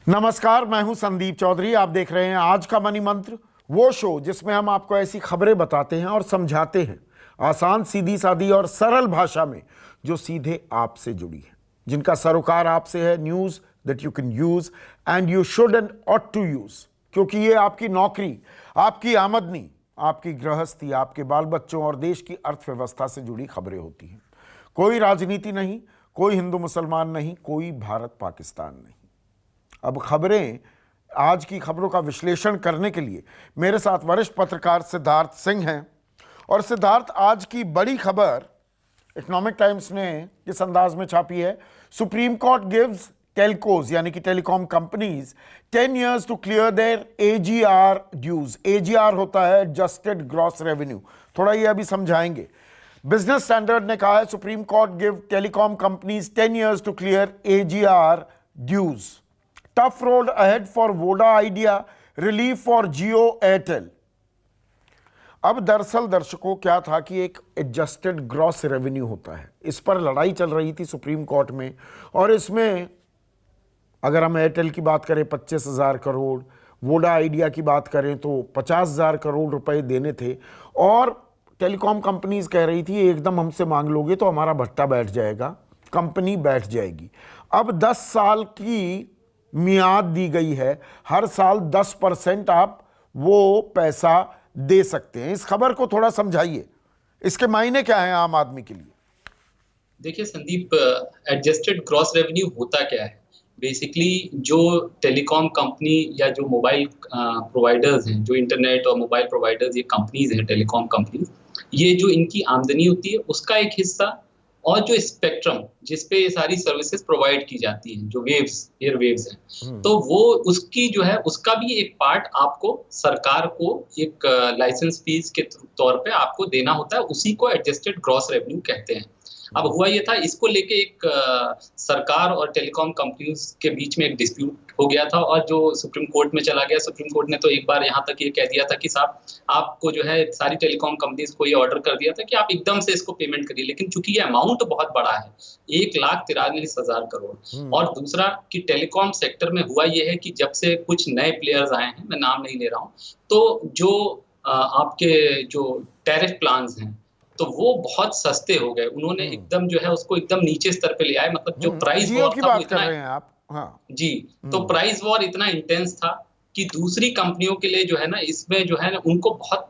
नमस्कार, मैं हूं संदीप चौधरी। आप देख रहे हैं आज का मनी मंत्र, वो शो जिसमें हम आपको ऐसी खबरें बताते हैं और समझाते हैं आसान, सीधी सादी और सरल भाषा में, जो सीधे आपसे जुड़ी है, जिनका सरोकार आपसे है। News that you can use and you should and ought to use, क्योंकि ये आपकी नौकरी, आपकी आमदनी, आपकी गृहस्थी, आपके बाल बच्चों और देश की अर्थव्यवस्था से जुड़ी खबरें होती हैं। कोई राजनीति नहीं, कोई हिंदू मुसलमान नहीं, कोई भारत पाकिस्तान नहीं। अब खबरें, आज की खबरों का विश्लेषण करने के लिए मेरे साथ वरिष्ठ पत्रकार सिद्धार्थ सिंह हैं। और सिद्धार्थ, आज की बड़ी खबर इकोनॉमिक टाइम्स ने किस अंदाज में छापी है? सुप्रीम कोर्ट गिव्स टेलकोज यानी कि telecom companies 10 years to clear their AGR dues. AGR होता है एडजस्टेड ग्रॉस रेवेन्यू। थोड़ा ये अभी समझाएंगे। बिजनेस स्टैंडर्ड ने कहा है supreme court give telecom companies 10 years to clear AGR dues. Tough road ahead for Voda Idea, relief for Jio Airtel. अब दरअसल दर्शकों क्या था कि एक एडजस्टेड ग्रॉस रेवेन्यू होता है, इस पर लड़ाई चल रही थी सुप्रीम कोर्ट में। और इसमें अगर हम एयरटेल की बात करें 25,000 करोड़, वोडा आइडिया की बात करें तो 50,000 करोड़ रुपए देने थे। और टेलीकॉम कंपनीज कह रही थी एकदम हमसे मांग लोगे तो हमारा भट्टा बैठ जाएगा, कंपनी बैठ जाएगी। अब 10 साल की मियाद दी गई है, हर साल 10% आप वो पैसा दे सकते हैं। इस खबर को थोड़ा समझाइए, इसके मायने क्या हैं आम आदमी के लिए? देखिए संदीप, एडजस्टेड ग्रॉस रेवेन्यू होता क्या है? बेसिकली जो टेलीकॉम कंपनी या जो मोबाइल प्रोवाइडर्स हैं, जो इंटरनेट और मोबाइल प्रोवाइडर्स, ये कंपनीज हैं, टेलीकॉम कंपनीज, ये जो इनकी आमदनी होती है उसका एक हिस्सा, और जो स्पेक्ट्रम जिस पे ये सारी सर्विसेज प्रोवाइड की जाती हैं, जो वेव्स, एयर वेव्स हैं, तो वो उसकी जो है उसका भी एक पार्ट आपको सरकार को एक लाइसेंस फीस के तौर पे आपको देना होता है। उसी को एडजस्टेड ग्रॉस रेवेन्यू कहते हैं। अब हुआ ये था, इसको लेके एक सरकार और टेलीकॉम कंपनीज के बीच में एक डिस्प्यूट हो गया था, और जो सुप्रीम कोर्ट में चला गया। सुप्रीम कोर्ट ने तो एक बार यहाँ तक ये कह दिया था कि साहब, आपको जो है सारी टेलीकॉम कंपनीज को ये ऑर्डर कर दिया था कि आप एकदम से इसको पेमेंट करिए। लेकिन चूंकि ये अमाउंट बहुत बड़ा है, 1,43,000 करोड़, और दूसरा कि टेलीकॉम सेक्टर में हुआ ये है कि जब से कुछ नए प्लेयर्स आए हैं, मैं नाम नहीं ले रहा हूँ, तो जो आपके जो टैरिफ प्लान्स हैं तो वो बहुत सस्ते हो गए। उन्होंने एकदम जो है उसको एकदम नीचे स्तर पे ले आए। मतलब जो प्राइस जियो वॉर की था वो बात कर इतना, रहे हैं आप? हाँ जी, तो प्राइस वॉर इतना इंटेंस था कि दूसरी कंपनियों के लिए जो है ना, इसमें जो है ना उनको बहुत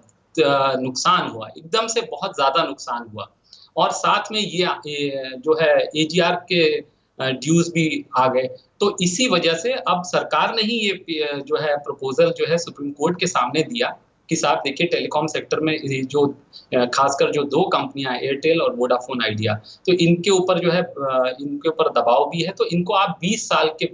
नुकसान हुआ, एकदम से बहुत ज्यादा नुकसान हुआ। और साथ में ये जो है AGR के ड्यूज भी आ गए। तो इसी वजह से अब सरकार ने ही ये जो है प्रपोजल जो है सुप्रीम कोर्ट के सामने दिया कि साहब देखिए, टेलीकॉम सेक्टर में जो खासकर जो दो कंपनियां, एयरटेल और वोडाफोन आइडिया, तो इनके ऊपर जो है इनके ऊपर दबाव भी है। तो इनको आप 20 साल के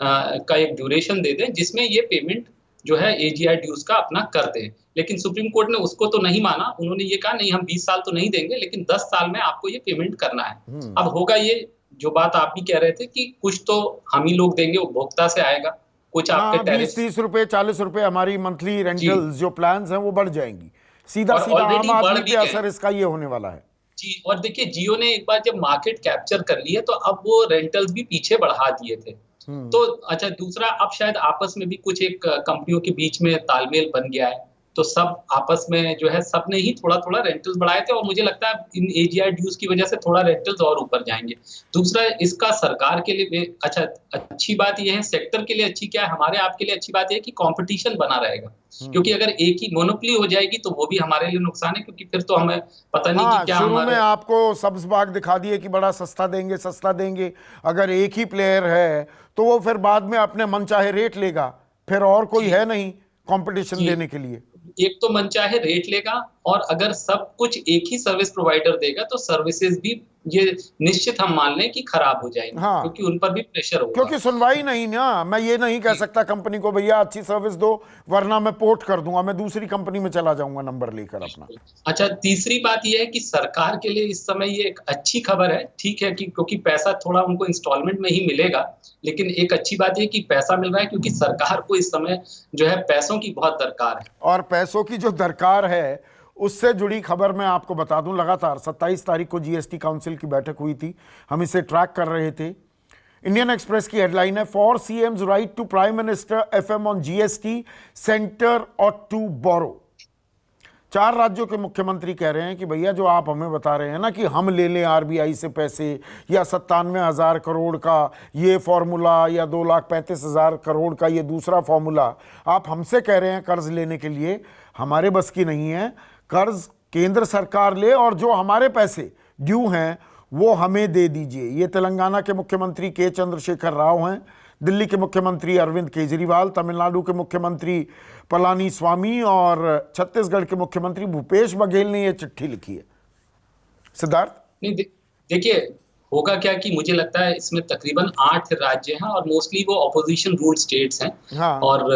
का एक ड्यूरेशन दे दें जिसमें ये पेमेंट जो है AGR ड्यूज का अपना कर दें। लेकिन सुप्रीम कोर्ट ने उसको तो नहीं माना। उन्होंने ये कहा नहीं, हम 20 साल तो नहीं देंगे, लेकिन 10 साल में आपको ये पेमेंट करना है। अब होगा ये, जो बात आप भी कह रहे थे कि कुछ तो हम ही लोग देंगे, उपभोक्ता से आएगा, कुछ आपके हाँ, टैरिफ, 20-30 रुपए, 40 रुपए हमारी मंथली जी, रेंटल्स जो प्लान्स हैं वो बढ़ जाएंगी। सीधा और सीधा आम ऑलरेडी बढ़ आदमी भी पे गए। असर इसका ये होने वाला है। जी, और देखिए जियो ने एक बार जब मार्केट कैप्चर कर ली है तो अब वो रेंटल्स भी पीछे बढ़ा दिए थे। तो अच्छा, दूसरा, अब शायद आपस में भी कुछ एक कंपनियों के बीच में तालमेल बन गया है, तो सब आपस में जो है सबने ही थोड़ा थोड़ा रेंटल्स बढ़ाए थे, और मुझे लगता है इन AGR ड्यूज की वजह से थोड़ा रेंटल्स और ऊपर जाएंगे। दूसरा, इसका सरकार के लिए अच्छा, अच्छी बात यह है, सेक्टर के लिए अच्छी क्या है, हमारे आपके लिए अच्छी बात यह है कि कंपटीशन बना रहेगा। क्योंकि अगर एक ही मोनोपोली हो जाएगी तो वो भी हमारे लिए नुकसान है, क्योंकि फिर तो हमें पता नहीं कि हाँ, क्या शुरू में हमारे, आपको सब्ज बाग दिखा दिए कि बड़ा सस्ता देंगे, सस्ता देंगे। अगर एक ही प्लेयर है तो वो फिर बाद में अपने मनचाहे रेट लेगा, फिर और कोई जी, है नहीं कंपटीशन जी, देने के लिए। एक तो मनचाहे रेट लेगा, और अगर सब कुछ एक ही सर्विस प्रोवाइडर देगा तो सर्विसेज भी ये निश्चित हम मान लें कि खराब हो जाएंगी, हाँ, क्योंकि उन पर भी प्रेशर होगा। क्योंकि सुनवाई नहीं ना। मैं ये नहीं कह जी, सकता कंपनी को भैया अच्छी सर्विस दो, वरना मैं पोर्ट कर दूंगा, मैं दूसरी कंपनी में चला जाऊंगा नंबर लेकर अपना। बिल्कुल। अच्छा, तीसरी बात ये है कि सरकार के लिए इस समय ये एक अच्छी खबर है, ठीक है, कि क्योंकि पैसा थोड़ा उनको इंस्टॉलमेंट में ही मिलेगा। लेकिन एक अच्छी बात ये कि पैसा मिल रहा है, क्योंकि सरकार को इस समय जो है पैसों की बहुत दरकार है। और पैसों की जो दरकार है उससे जुड़ी खबर मैं आपको बता दूं। लगातार 27 तारीख को GST काउंसिल की बैठक हुई थी, हम इसे ट्रैक कर रहे थे। इंडियन एक्सप्रेस की हेडलाइन है, for CMs write to prime minister FM on GST, centre ought to borrow. 4 राज्यों के मुख्यमंत्री कह रहे हैं कि भैया जो आप हमें बता रहे हैं ना कि हम ले लें आरबीआई से पैसे, या 97,000 करोड़ का ये फॉर्मूला, या 2,35,000 करोड़ का ये दूसरा फॉर्मूला आप हमसे कह रहे हैं कर्ज लेने के लिए, हमारे बस की नहीं है। कर्ज केंद्र सरकार ले और जो हमारे पैसे ड्यू हैं वो हमें दे दीजिए। ये तेलंगाना के मुख्यमंत्री के चंद्रशेखर राव हैं, दिल्ली के मुख्यमंत्री अरविंद केजरीवाल, तमिलनाडु के मुख्यमंत्री पलानी स्वामी और छत्तीसगढ़ के मुख्यमंत्री भूपेश बघेल ने यह चिट्ठी लिखी है। सिद्धार्थ, नहीं देखिए, होगा क्या कि मुझे लगता है इसमें तकरीबन 8 राज्य हैं और मोस्टली वो ऑपोजिशन रूल स्टेट्स हैं। हाँ, और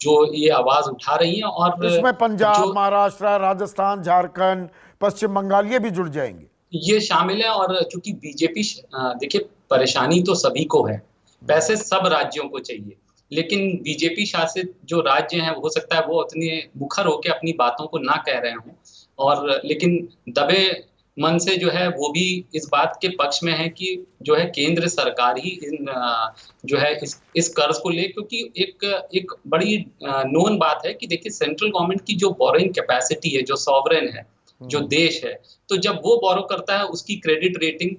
जो ये आवाज उठा रही हैं, और इसमें पंजाब, जो महाराष्ट्र, राजस्थान, झारखंड, पश्चिम बंगाल ये भी जुड़ जाएंगे, ये शामिल है। और चूंकि बीजेपी, देखिए परेशानी तो सभी को है, पैसे सब राज्यों को चाहिए, लेकिन बीजेपी शासित जो राज्य हैं हो सकता है वो उतने मुखर होकर अपनी बातों को ना कह रहे हों, और लेकिन दबे मन से जो है वो भी इस बात के पक्ष में है कि जो है केंद्र सरकार ही जो है इस कर्ज को ले, क्योंकि एक बड़ी नोन बात है कि देखिए सेंट्रल गवर्नमेंट की जो बोरोइंग कैपेसिटी है, जो सॉवरेन है, जो देश है, तो जब वो बोरो करता है उसकी क्रेडिट रेटिंग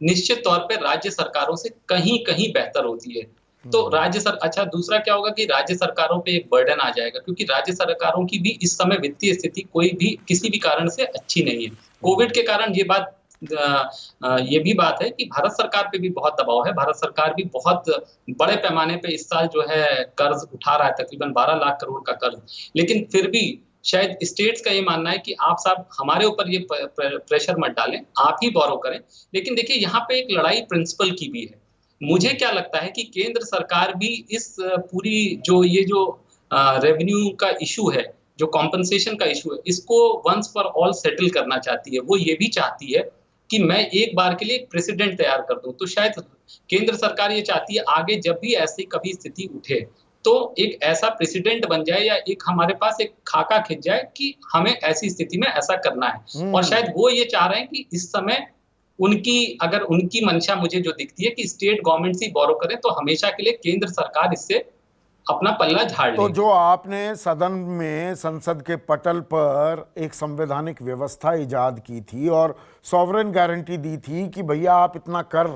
निश्चित तौर पे राज्य सरकारों से कहीं कहीं बेहतर होती है। तो अच्छा, दूसरा क्या होगा कि राज्य सरकारों पे एक बर्डन आ जाएगा, क्योंकि राज्य सरकारों की भी इस समय वित्तीय स्थिति कोई भी किसी भी कारण से अच्छी नहीं है। कोविड के कारण ये भी बात है कि भारत सरकार पे भी बहुत दबाव है। भारत सरकार भी बहुत बड़े पैमाने पे इस साल जो है कर्ज उठा रहा है, तकरीबन 12 लाख करोड़ का कर्ज। लेकिन फिर भी शायद स्टेट्स का ये मानना है कि आप साहब हमारे ऊपर ये प्रेशर मत डालें, आप ही बोरो करें। लेकिन देखिए यहाँ पे एक लड़ाई प्रिंसिपल की भी है। मुझे क्या लगता है कि केंद्र सरकार भी इस पूरी जो रेवेन्यू का इशू है, जो कॉम्पनसेशन का इशू है, इसको वंस फॉर ऑल सेटल करना चाहती है। वो ये भी चाहती है कि मैं एक बार के लिए एक प्रेसिडेंट तैयार कर दूं। तो शायद केंद्र सरकार ये चाहती है आगे जब भी ऐसी कभी स्थिति उठे तो एक ऐसा प्रेसिडेंट बन जाए, या एक हमारे पास एक खाका खिंच जाए कि हमें ऐसी स्थिति में ऐसा करना है। और शायद वो ये चाह रहे हैं कि इस समय अगर उनकी मंशा मुझे जो दिखती है कि स्टेट गवर्नमेंट से बोरो करें, तो हमेशा के लिए केंद्र सरकार इससे अपना पल्ला झाड़ ले। तो जो आपने सदन में, संसद के पटल पर एक संवैधानिक व्यवस्था इजाद की थी और सॉवरेन गारंटी दी थी कि भैया आप इतना कर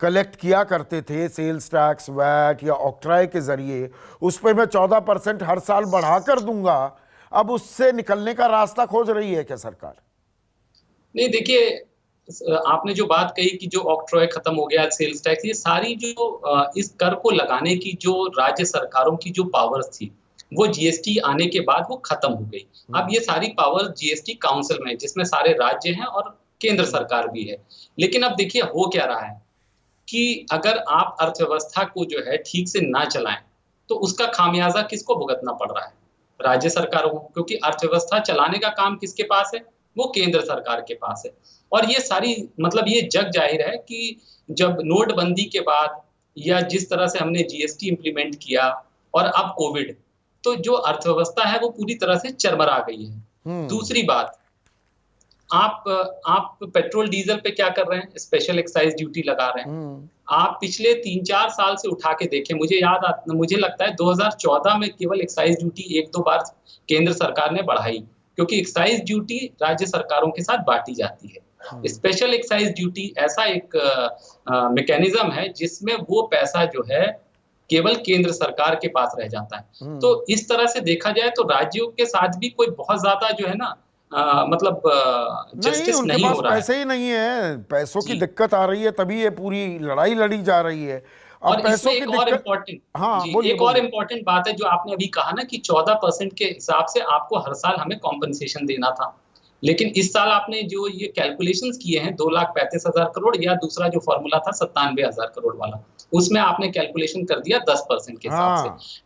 कलेक्ट किया करते थे सेल्स टैक्स, वैट या ऑक्ट्राय के जरिए, उस पर मैं 14% हर साल बढ़ा कर दूंगा, अब उससे निकलने का रास्ता खोज रही है क्या सरकार? नहीं देखिए, आपने जो बात कही कि जो ऑक्ट्रॉय खत्म हो गया, सेल्स टैक्स, ये सारी जो इस कर को लगाने की जो राज्य सरकारों की जो पावर्स थी, वो जीएसटी आने के बाद वो खत्म हो गई। अब ये सारी पावर्स जीएसटी काउंसिल में, जिसमें सारे राज्य हैं और केंद्र सरकार भी है। लेकिन अब देखिए हो क्या रहा है कि अगर आप अर्थव्यवस्था को जो है ठीक से ना चलाएं, तो उसका खामियाजा किसको भुगतना पड़ रहा है? राज्य सरकारों को, क्योंकि अर्थव्यवस्था चलाने का काम किसके पास है? वो केंद्र सरकार के पास है। और ये सारी ये जग जाहिर है कि जब नोटबंदी के बाद, या जिस तरह से हमने जीएसटी इंप्लीमेंट किया और अब कोविड, तो जो अर्थव्यवस्था है वो पूरी तरह से चरमरा गई है। दूसरी बात, आप पेट्रोल डीजल पे क्या कर रहे हैं? स्पेशल एक्साइज ड्यूटी लगा रहे हैं। आप पिछले 3-4 साल से उठा के देखें, मुझे लगता है 2014 में केवल एक्साइज ड्यूटी 1-2 बार केंद्र सरकार ने बढ़ाई, क्योंकि एक्साइज ड्यूटी राज्य सरकारों के साथ बांटी जाती है। स्पेशल एक्साइज ड्यूटी ऐसा एक मैकेनिज्म है जिसमें वो पैसा जो है केवल केंद्र सरकार के पास रह जाता है। तो इस तरह से देखा जाए तो राज्यों के साथ भी कोई बहुत ज्यादा जो है ना जस्टिस नहीं हो रहा है। पैसे ही नहीं है, पैसों की दिक्कत आ रही है, तभी ये पूरी लड़ाई लड़ी जा रही है। और इसमें एक और इम्पोर्टेंट बात है जो आपने अभी कहा ना कि 14% के हिसाब से आपको हर साल हमें कॉम्पनसेशन देना था। लेकिन इस साल आपने जो ये कैलकुलेशंस किए हैं 2,35,000 करोड़, या दूसरा जो फॉर्मूला था 97,000 करोड़ वाला, उसमें आपने कैलकुलेशन कर दिया 10% के हिसाब से।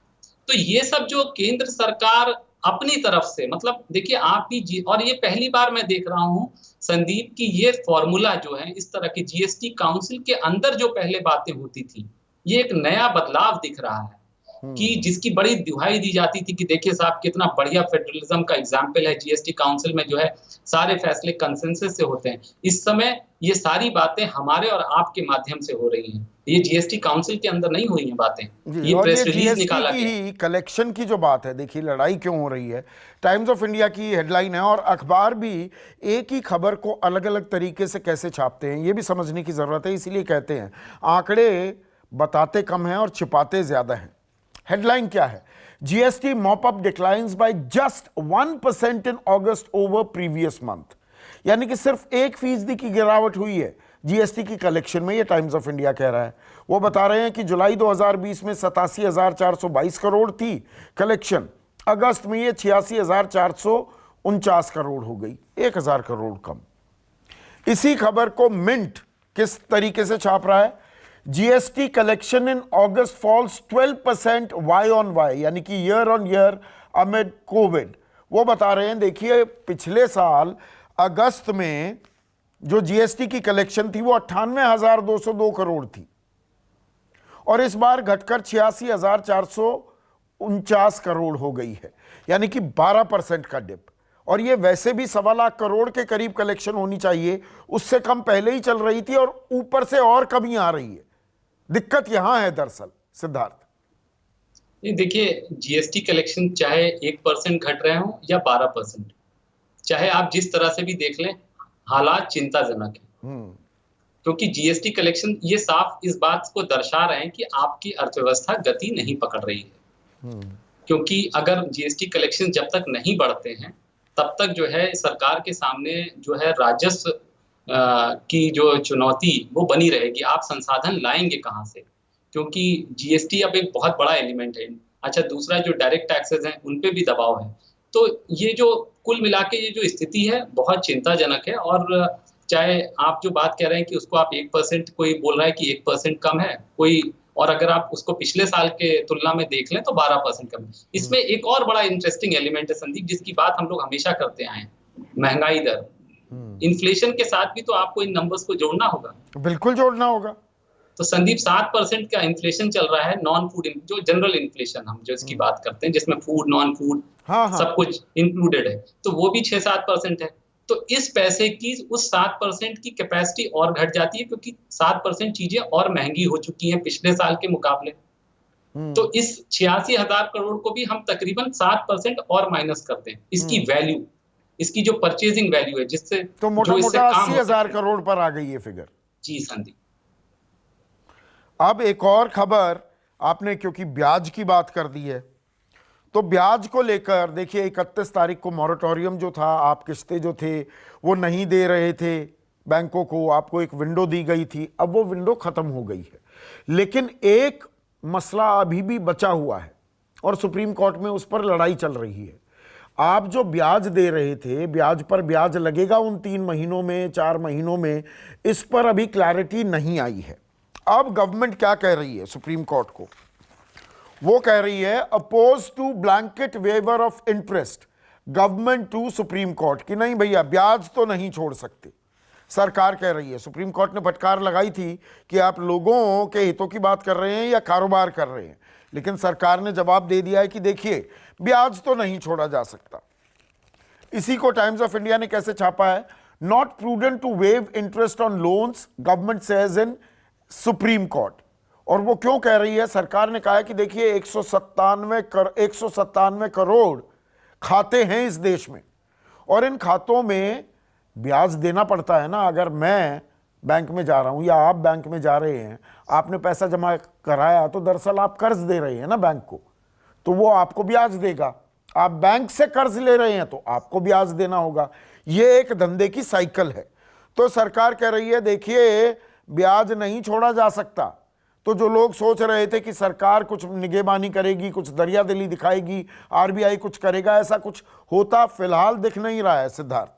तो ये सब जो केंद्र सरकार अपनी तरफ से, देखिए आप भी, और ये पहली बार मैं देख रहा हूं संदीप की ये फॉर्मूला जो है इस तरह के जीएसटी काउंसिल के अंदर जो पहले बातें होती थी, ये एक नया बदलाव दिख रहा है कि जिसकी बड़ी दुहाई दी जाती थी कि देखिए साहब कितना बढ़िया फेडरलिज्म का एग्जाम्पल है, जीएसटी काउंसिल में जो है सारे फैसले कंसेंसस से होते हैं। इस समय ये सारी बातें हमारे और आपके माध्यम से हो रही हैं। ये जीएसटी काउंसिल के अंदर नहीं हुई हैं बातें, जी। ये और ये प्रेस रिलीज जीएसटी निकाला की गया। ही कलेक्शन की जो बात है, देखिए लड़ाई क्यों हो रही है, टाइम्स ऑफ इंडिया की हेडलाइन है और अखबार भी एक ही खबर को अलग अलग तरीके से कैसे छापते हैं ये भी समझने की जरूरत है। इसीलिए कहते हैं आंकड़े बताते कम हैं और छिपाते ज्यादा हैं। हेडलाइन क्या है? GST mop up declines by just 1% in August over previous month, यानी कि सिर्फ 1% की गिरावट हुई है जीएसटी की कलेक्शन में, ये टाइम्स ऑफ इंडिया कह रहा है। वो बता रहे हैं कि जुलाई 2020 में 87,422 करोड़ थी कलेक्शन, अगस्त में ये 86,449 करोड़ हो गई, 1,000 करोड़ कम। इसी खबर को मिंट किस तरीके से छाप रहा है? GST collection in August falls 12% Y on Y, यानी कि year on year amid Covid. वो बता रहे हैं देखिए पिछले साल अगस्त में जो जीएसटी की कलेक्शन थी वो 98,202 करोड़ थी और इस बार घटकर 86,449 करोड़ हो गई है, यानी कि 12% का डिप। और ये वैसे भी 1.25 लाख करोड़ के करीब कलेक्शन होनी चाहिए, उससे कम पहले ही चल रही थी और ऊपर से और कमी आ रही है। दिक्कत यहां है दरअसल सिद्धार्थ। ये देखिए जीएसटी कलेक्शन चाहे 1% घट रहे हो या 12%, चाहे आप जिस तरह से भी देख लें, हालात चिंताजनक है। क्योंकि जीएसटी कलेक्शन ये साफ इस बात को दर्शा रहे हैं कि आपकी अर्थव्यवस्था गति नहीं पकड़ रही है। क्योंकि अगर जीएसटी कलेक्शन जब तक नहीं बढ़ते हैं तब तक जो है सरकार के सामने जो है राजस्व की जो चुनौती वो बनी रहेगी। आप संसाधन लाएंगे कहाँ से? क्योंकि जीएसटी अब एक बहुत बड़ा एलिमेंट है। अच्छा, दूसरा जो डायरेक्ट टैक्सेस हैं उन पे भी दबाव है। तो ये जो कुल मिला के ये जो स्थिति है बहुत चिंताजनक है। और चाहे आप जो बात कह रहे हैं कि उसको आप 1%, कोई बोल रहा है कि 1% कम है कोई, और अगर आप उसको पिछले साल के तुलना में देख लें तो 12% कम है। इसमें एक और बड़ा इंटरेस्टिंग एलिमेंट है संदीप, जिसकी बात हम लोग हमेशा करते आए हैं, महंगाई दर। इन्फ्लेशन के साथ भी तो आपको इन नंबर्स को जोड़ना होगा। बिल्कुल जोड़ना होगा। तो संदीप 7% का इन्फ्लेशन चल रहा है, नॉन फूड जो जनरल इन्फ्लेशन हम जो इसकी बात करते हैं, जिसमें फूड नॉन फूड सब कुछ इंक्लूडेड है, तो वो भी 6-7% है। तो इस पैसे की उस 7% की कैपेसिटी और घट जाती है, क्योंकि 7% चीजें और महंगी हो चुकी हैं पिछले साल के मुकाबले। तो इस 86,000 करोड़ को भी हम तकरीबन 7% और माइनस करते हैं। इसकी वैल्यू, इसकी जो परचेजिंग वैल्यू है, जिससे तो मोटा-मोटा 80,000 करोड़ पर आ गई ये फिगर। जी संदीप। अब एक और खबर आपने, क्योंकि ब्याज की बात कर दी है, तो ब्याज को लेकर देखिए 31 तारीख को मॉरेटोरियम जो था, आप किस्तें जो थे वो नहीं दे रहे थे बैंकों को, आपको एक विंडो दी गई थी, अब वो विंडो खत्म हो गई है। लेकिन एक मसला अभी भी बचा हुआ है और सुप्रीम कोर्ट में उस पर लड़ाई चल रही है। आप जो ब्याज दे रहे थे, ब्याज पर ब्याज लगेगा उन 3 महीनों में, 4 महीनों में, इस पर अभी क्लैरिटी नहीं आई है। अब गवर्नमेंट क्या कह रही है सुप्रीम कोर्ट को? वो कह रही है oppose to blanket waiver of interest government to supreme court कि नहीं भैया ब्याज तो नहीं छोड़ सकते। सरकार कह रही है, सुप्रीम कोर्ट ने फटकार लगाई थी कि आप लोगों के हितों की बात कर रहे हैं या कारोबार कर रहे हैं, लेकिन सरकार ने जवाब दे दिया है कि देखिए ब्याज तो नहीं छोड़ा जा सकता। इसी को टाइम्स ऑफ इंडिया ने कैसे छापा है? Not prudent to waive interest on loans government says in supreme court. और वो क्यों कह रही है? सरकार ने कहा है कि देखिए 197 करोड़ खाते हैं इस देश में और इन खातों में ब्याज देना पड़ता है ना। अगर मैं बैंक में जा रहा हूं या आप बैंक में जा रहे हैं, आपने पैसा जमा कराया तो दरअसल आप कर्ज दे रहे हैं ना बैंक को, तो वो आपको ब्याज देगा। आप बैंक से कर्ज ले रहे हैं तो आपको ब्याज देना होगा। ये एक धंधे की साइकिल है। तो सरकार कह रही है देखिए ब्याज नहीं छोड़ा जा सकता। तो जो लोग सोच रहे थे कि सरकार कुछ निगहबानी करेगी, कुछ दरियादिली दिखाएगी, आरबीआई कुछ करेगा, ऐसा कुछ होता फिलहाल दिख नहीं रहा है सिद्धार्थ।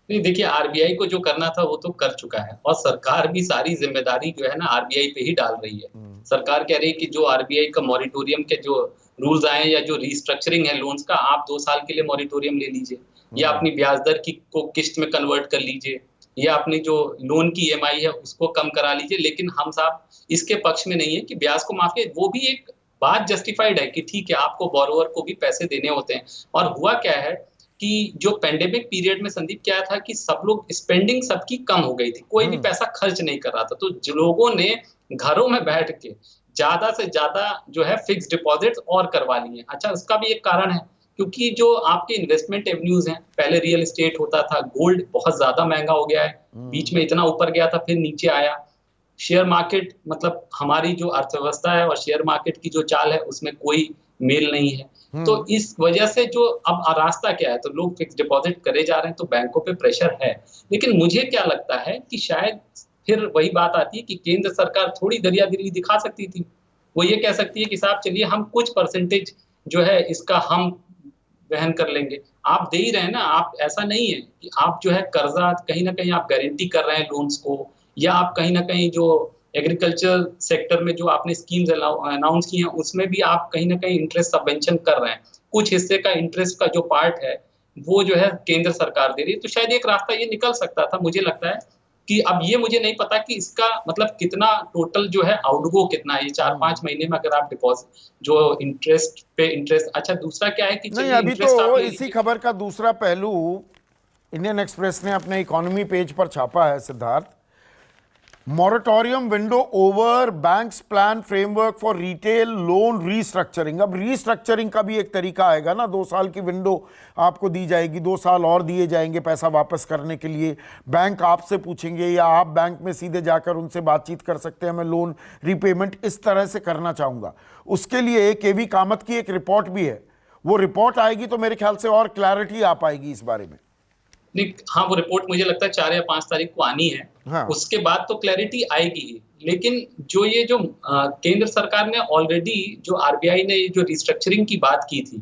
नहीं, देखिए आरबीआई को जो करना था वो तो कर चुका है और सरकार भी सारी जिम्मेदारी जो है ना आरबीआई पे ही डाल रही है। सरकार कह रही है कि जो आरबीआई का मॉरिटोरियम के जो रूल्स आए या जो रिस्ट्रक्चरिंग है लोन्स का, आप 2 साल के लिए मॉरिटोरियम ले लीजिए या अपनी ब्याज दर को किस्त में कन्वर्ट कर लीजिए या अपनी जो लोन की ईएमआई है उसको कम करा लीजिए। लेकिन हम साहब इसके पक्ष में नहीं है कि ब्याज को माफ किया। वो भी एक बात जस्टिफाइड है कि ठीक है आपको बोरोवर को भी पैसे देने होते हैं। और हुआ क्या है कि जो पेंडेमिक पीरियड में संदीप क्या था कि सब लोग स्पेंडिंग सबकी कम हो गई थी, कोई भी पैसा खर्च नहीं कर रहा था, तो जो लोगों ने घरों में बैठ के ज्यादा से ज्यादा जो है फिक्स डिपॉजिट और करवा लिए। अच्छा, उसका भी एक कारण है क्योंकि जो आपके इन्वेस्टमेंट एवेन्यूज हैं, पहले रियल एस्टेट होता था, गोल्ड बहुत ज्यादा महंगा हो गया है, बीच में इतना ऊपर गया था फिर नीचे आया। शेयर मार्केट मतलब हमारी जो अर्थव्यवस्था है और शेयर मार्केट की जो चाल है उसमें कोई मेल नहीं है। तो इस वजह से जो अब रास्ता क्या है, तो लोग फिक्स डिपॉजिट करे जा रहे हैं, तो बैंकों पे प्रेशर है। लेकिन मुझे क्या लगता है कि शायद फिर वही बात आती है कि केंद्र सरकार थोड़ी दरियादिली दिखा सकती थी। वो ये कह सकती है कि साहब चलिए हम कुछ परसेंटेज जो है इसका हम वहन कर लेंगे। आप दे ही रहे हैं ना, आप ऐसा नहीं है कि आप जो है कर्जा कहीं न कहीं आप गारंटी कर रहे हैं लोन्स को, या आप कहीं न कहीं जो एग्रीकल्चर सेक्टर में जो आपने स्कीम्स अनाउंस की हैं, उसमें भी आप कहीं न कहीं इंटरेस्ट सबवेंशन कर रहे हैं। कुछ हिस्से का इंटरेस्ट का जो पार्ट है, वो जो है केंद्र सरकार दे रही है। तो शायद एक रास्ता ये निकल सकता था, मुझे लगता है कि अब ये मुझे नहीं पता कि इसका मतलब कितना टोटल जो है आउटगो कितना है, ये 4-5 महीने में अगर आप डिपॉज़िट जो इंटरेस्ट पे इंटरेस्ट। अच्छा, दूसरा क्या है कि नहीं, चलिए अभी इंटरेस्ट आप तो ले इसी लीजिए। खबर का दूसरा पहलू इंडियन एक्सप्रेस ने अपने इकोनॉमी पेज पर छापा है Siddharth. Moratorium window over, banks plan framework for retail loan restructuring. अब रीस्ट्रक्चरिंग का भी एक तरीका आएगा ना, 2 साल की विंडो आपको दी जाएगी, 2 साल और दिए जाएंगे पैसा वापस करने के लिए। बैंक आपसे पूछेंगे या आप बैंक में सीधे जाकर उनसे बातचीत कर सकते हैं, मैं लोन रीपेमेंट इस तरह से करना चाहूँगा। उसके लिए केवी कामत की एक रिपोर्ट भी है, वो रिपोर्ट आएगी तो मेरे ख्याल से और क्लैरिटी आ पाएगी इस बारे में। नहीं, हाँ, वो रिपोर्ट मुझे लगता है 4 या 5 तारीख को आनी है। हाँ। उसके बाद तो क्लैरिटी आएगी ही। लेकिन जो ये जो केंद्र सरकार ने ऑलरेडी जो आरबीआई ने जो रिस्ट्रक्चरिंग की बात की थी,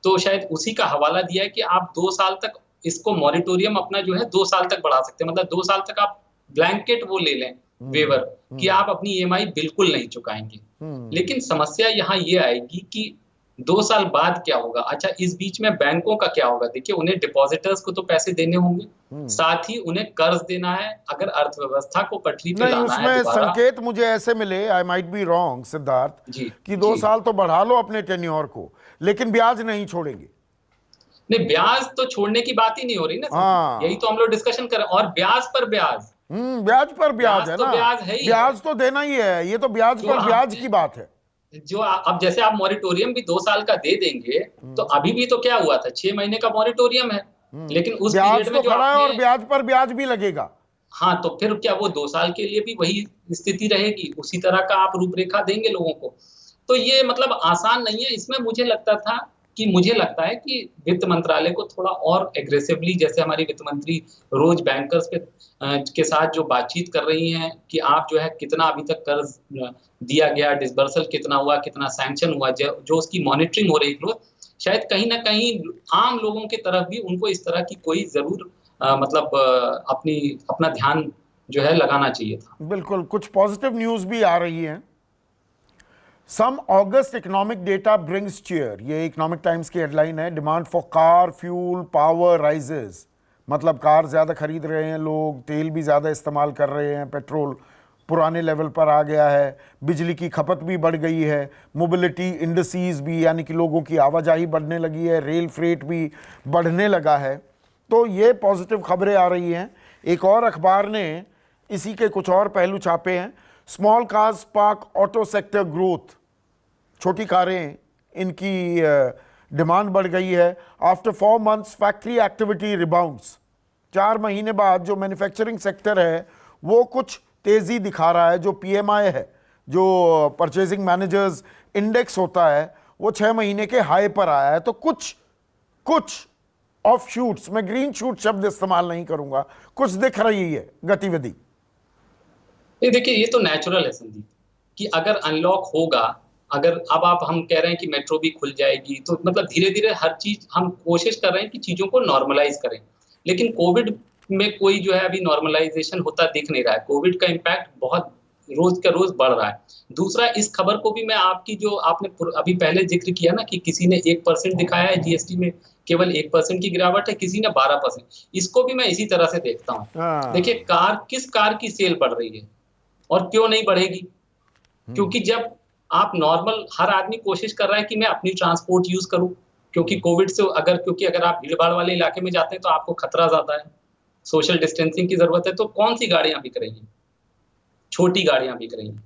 तो शायद उसी का हवाला दिया है कि आप 2 साल तक इसको मॉरेटोरियम अपना जो है 2 साल तक बढ़ा सकते हैं। मतलब 2 साल तक आप ब्लैंकेट वो ले लें वेवर कि आप अपनी ईएमआई बिल्कुल नहीं चुकाएंगे। लेकिन समस्या यहाँ ये आएगी कि 2 साल बाद क्या होगा? अच्छा, इस बीच में बैंकों का क्या होगा? देखिए, उन्हें डिपॉजिटर्स को तो पैसे देने होंगे, साथ ही उन्हें कर्ज देना है, अगर अर्थव्यवस्था को पटरी पे नहीं, लाना है उसमें दोबारा। संकेत मुझे ऐसे मिले, I might be wrong Siddharth, ji, कि 2 जी। साल तो बढ़ा लो अपने टेन्योर को, लेकिन ब्याज नहीं छोड़ेंगे। नहीं, ब्याज तो छोड़ने की बात ही नहीं हो रही ना संदीप, यही हाँ। तो हम लोग डिस्कशन कर रहे हैं। और ब्याज पर ब्याज, ब्याज पर ब्याज है तो ना, ब्याज है ही है। ब्याज तो देना ही है, ये तो ब्याज जो पर ब्याज आपने की बात है। अब जैसे आप मॉरेटोरियम भी 2 साल का दे देंगे, तो अभी भी तो क्या हुआ था, 6 महीने का मॉरेटोरियम है। लेकिन उस ब्याज पीरियड में तो जो खड़ा है आपने, और ब्याज पर ब्याज भी लगेगा। हाँ, तो फिर क्या वो 2 साल के लिए भी वही स्थिति रहेगी? उसी तरह का आप रूपरेखा देंगे लोगों को? तो ये मतलब आसान नहीं है। इसमें मुझे लगता है कि वित्त मंत्रालय को थोड़ा और एग्रेसिवली, जैसे हमारी वित्त मंत्री रोज बैंकर्स के साथ जो बातचीत कर रही हैं कि आप जो है कितना अभी तक कर्ज दिया गया, डिसबर्सल कितना हुआ, कितना सैंक्शन हुआ, जो उसकी मॉनिटरिंग हो रही है, शायद कहीं न कहीं आम लोगों की तरफ भी उनको इस तरह की कोई ज़रूर मतलब अपना ध्यान जो है लगाना चाहिए था। बिल्कुल, कुछ पॉजिटिव न्यूज भी आ रही है। Some August economic data brings cheer, ये इकोनॉमिक टाइम्स की हेडलाइन है। Demand for car fuel power rises, मतलब कार ज़्यादा खरीद रहे हैं लोग, तेल भी ज़्यादा इस्तेमाल कर रहे हैं, पेट्रोल पुराने लेवल पर आ गया है, बिजली की खपत भी बढ़ गई है, मोबिलिटी इंडस्ट्रीज भी यानी कि लोगों की आवाजाही बढ़ने लगी है, रेल फ्रेट भी बढ़ने लगा है। तो ये पॉजिटिव खबरें आ रही हैं। एक और अखबार ने इसी के कुछ और पहलू छापे हैं। Small cars spark auto sector growth, छोटी कारें, इनकी डिमांड बढ़ गई है। After 4 months factory activity rebounds, 4 महीने बाद जो मैन्युफैक्चरिंग सेक्टर है वो कुछ तेज़ी दिखा रहा है। जो पीएमआई है, जो परचेजिंग मैनेजर्स इंडेक्स होता है, वो 6 महीने के हाई पर आया है। तो कुछ ऑफ शूट्स, मैं ग्रीन शूट शब्द इस्तेमाल नहीं करूंगा, कुछ दिख रही है गतिविधि। ये देखिए, ये तो नेचुरल है संदीप कि अगर अनलॉक होगा, अगर अब आप हम कह रहे हैं कि मेट्रो भी खुल जाएगी, तो मतलब धीरे-धीरे हर चीज़ हम कोशिश कर रहे हैं कि चीज़ों को नॉर्मलाइज़ करें। लेकिन कोविड में कोई जो है अभी नॉर्मलाइज़ेशन होता दिख नहीं रहा है। कोविड का इम्पैक्ट बहुत रोज़ का रोज़ बढ़ रहा है। दूसरा, इस खबर को भी मैं आपकी जो आपने अभी पहले ज़िक्र किया ना कि किसी ने 1% दिखाया है जीएसटी में, केवल 1% की गिरावट है, किसी ने 12%। इसको भी मैं इसी तरह से देखता हूँ। देखिए, किस कार की सेल बढ़ रही है और क्यों नहीं बढ़ेगी? क्योंकि जब आप नॉर्मल, हर आदमी कोशिश कर रहा है कि मैं अपनी ट्रांसपोर्ट यूज़ करूँ, क्योंकि कोविड से क्योंकि अगर आप भीड़ भाड़ वाले इलाके में जाते हैं तो आपको खतरा ज्यादा है, सोशल डिस्टेंसिंग की जरूरत है, तो कौन सी गाड़ियां बिक रही हैं? छोटी गाड़ियां बिक रही हैं।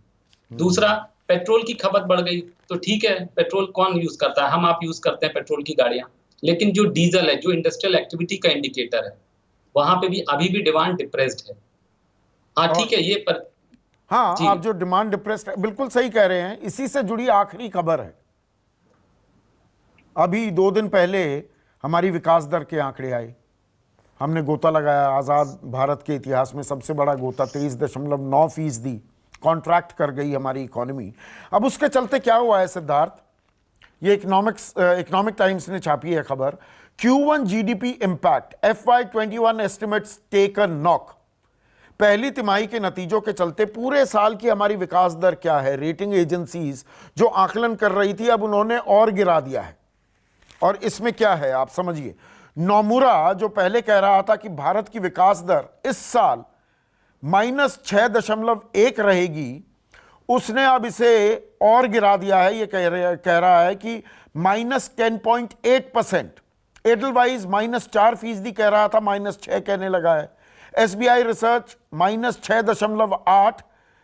दूसरा, पेट्रोल की खपत बढ़ गई, तो ठीक है, पेट्रोल कौन यूज करता है? हम आप यूज करते हैं पेट्रोल की गाड़ियां, लेकिन जो डीजल है, जो इंडस्ट्रियल एक्टिविटी का इंडिकेटर है, वहां पे भी अभी भी डिमांड डिप्रेस्ड है। हाँ ठीक है, ये पर हाँ, जी आप जो डिमांड डिप्रेस्ड है, बिल्कुल सही कह रहे हैं। इसी से जुड़ी आखिरी खबर है, अभी 2 दिन पहले हमारी विकास दर के आंकड़े आए, हमने गोता लगाया, आज़ाद भारत के इतिहास में सबसे बड़ा गोता, 23.9% कॉन्ट्रैक्ट कर गई हमारी इकोनॉमी। अब उसके चलते क्या हुआ है सिद्धार्थ, ये इकोनॉमिक टाइम्स ने छापी है खबर, Q1 GDP impact, FY21 estimates take a knock. पहली तिमाही के नतीजों के चलते पूरे साल की हमारी विकास दर क्या है, रेटिंग एजेंसीज जो आकलन कर रही थी अब उन्होंने और गिरा दिया है। और इसमें क्या है आप समझिए, नोमुरा जो पहले कह रहा था कि भारत की विकास दर इस साल -6.1 रहेगी, उसने अब इसे और गिरा दिया है। ये कह रहा है कि -10.8%। एडलवाइज -4% कह रहा था, -6 कहने लगा है। SBI research -6.8।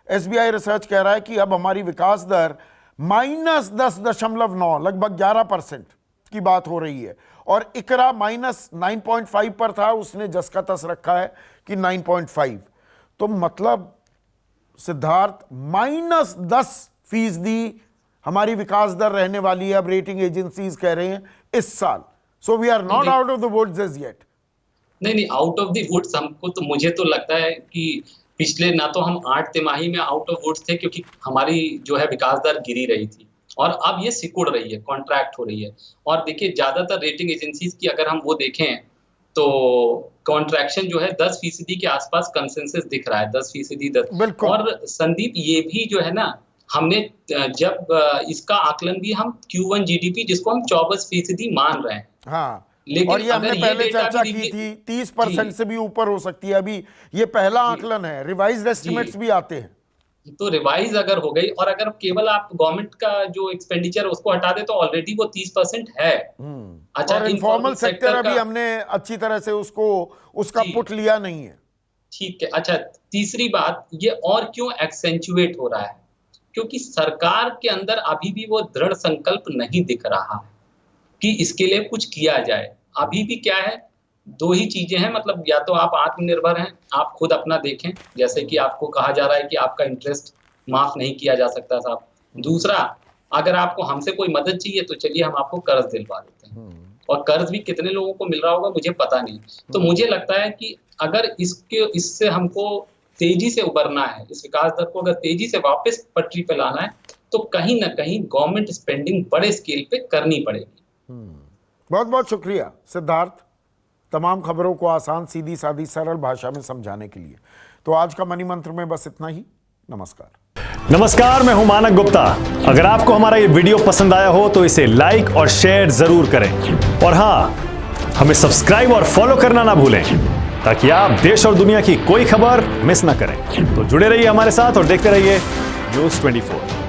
SBI रिसर्च कह रहा है कि अब हमारी विकास दर -10.9, लगभग 11% की बात हो रही है। और इकरा -9.5 पर था, उसने जस का तस रखा है कि 9.5। तो मतलब सिद्धार्थ -10% हमारी विकास दर रहने वाली है, अब रेटिंग एजेंसीज कह रहे हैं इस साल। So we are not out of the woods as yet. नहीं, आउट ऑफ द वुड्स हमको तो, मुझे तो लगता है कि पिछले ना तो हम 8 तिमाही में आउट ऑफ वुड्स थे, क्योंकि हमारी जो है विकास दर गिरी रही थी, और अब ये सिकुड़ रही है, कॉन्ट्रैक्ट हो रही है। और देखिए, ज्यादातर रेटिंग एजेंसीज की अगर हम वो देखें तो कॉन्ट्रैक्शन जो है 10% के आसपास कंसेंसस दिख रहा है, 10%। और संदीप, ये भी जो है ना, हमने जब इसका आकलन भी हम Q1 GDP जिसको हम 24% मान रहे हैं, हाँ, लेकिन और ये हमने पहले चर्चा की थी 30% से भी ऊपर हो सकती है। अभी ये पहला आकलन है, रिवाइज्ड एस्टिमेट्स भी आते हैं। तो रिवाइज अगर हो गई, और अगर केवल आप गवर्नमेंट का जो एक्सपेंडिचर उसको हटा दे, तो ऑलरेडी वो 30% है। अच्छा, और इनफॉर्मल सेक्टर अभी हमने अच्छी तरह से उसका पुट लिया नहीं है। ठीक है। अच्छा, तीसरी बात, ये और क्यों एक्सेंचुएट हो रहा है? क्योंकि सरकार के अंदर अभी भी वो दृढ़ संकल्प नहीं दिख रहा है कि इसके लिए कुछ किया जाए। अभी भी क्या है, 2 ही चीजें हैं, मतलब या तो आप आत्मनिर्भर हैं, आप खुद अपना देखें, जैसे कि आपको कहा जा रहा है कि आपका इंटरेस्ट माफ नहीं किया जा सकता साहब। दूसरा, अगर आपको हमसे कोई मदद चाहिए तो चलिए हम आपको कर्ज दिलवा देते हैं, और कर्ज भी कितने लोगों को मिल रहा होगा मुझे पता नहीं। तो मुझे लगता है कि अगर इससे हमको तेजी से उबरना है, इस विकास दर को अगर तेजी से वापस पटरी पे लाना है, तो कहीं ना कहीं गवर्नमेंट स्पेंडिंग बड़े स्केल पे करनी पड़ेगी। बहुत बहुत शुक्रिया सिद्धार्थ, तमाम खबरों को आसान, सीधी सादी, सरल भाषा में समझाने के लिए। तो आज का मनी मंत्र में बस इतना ही। नमस्कार, मैं हूं मानक गुप्ता। अगर आपको हमारा ये वीडियो पसंद आया हो तो इसे लाइक और शेयर जरूर करें, और हां, हमें सब्सक्राइब और फॉलो करना ना भूलें, ताकि आप देश और दुनिया की कोई खबर मिस ना करें। तो जुड़े रहिए हमारे साथ और देखते रहिए News 24।